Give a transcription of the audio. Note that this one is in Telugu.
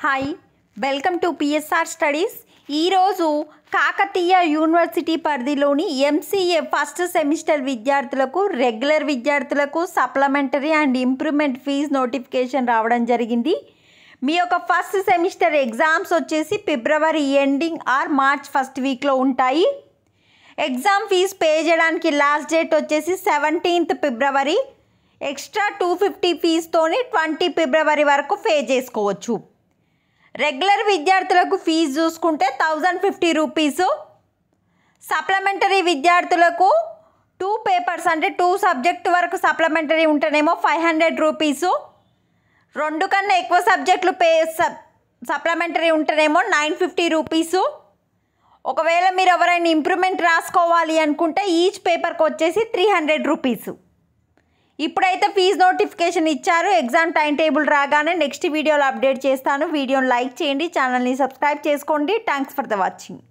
Hi welcome to PSR studies. ఈరోజు కాకతీయ యూనివర్సిటీ పరిధిలోని ఎంసీఏ ఫస్ట్ సెమిస్టర్ విద్యార్థులకు, రెగ్యులర్ విద్యార్థులకు supplementary and improvement fee notification రావడం జరిగింది. మీ యొక్క ఫస్ట్ సెమిస్టర్ ఎగ్జామ్స్ వచ్చేసి February ending or March first వీక్లో ఉంటాయి. ఎగ్జామ్ ఫీజ్ పే చేయడానికి లాస్ట్ డేట్ వచ్చేసి 17th ఫిబ్రవరి. ఎక్స్ట్రా 250 ఫీజుతోని 20 ఫిబ్రవరి వరకు పే చేసుకోవచ్చు. రెగ్యులర్ విద్యార్థులకు ఫీజు చూసుకుంటే 1050 రూపీసు. సప్లిమెంటరీ విద్యార్థులకు 2 పేపర్స్ అంటే 2 సబ్జెక్ట్ వరకు సప్లిమెంటరీ ఉంటేనేమో 500 రూపీసు. 2 కన్నా ఎక్కువ సబ్జెక్టులు సప్లిమెంటరీ ఉంటేనేమో 950 రూపీసు. ఒకవేళ మీరు ఎవరైనా ఇంప్రూవ్మెంట్ రాసుకోవాలి అనుకుంటే ఈచ్ పేపర్కి వచ్చేసి 300 రూపీసు. ఇప్పుడైతే ఫీజు నోటిఫికేషన్ ఇచ్చారు. ఎగ్జామ్ టైం టేబుల్ రాగానే నెక్స్ట్ వీడియోలో అప్డేట్ చేస్తాను. వీడియోని లైక్ చేయండి, ఛానల్ని సబ్స్క్రైబ్ చేసుకోండి. Thanks for the watching.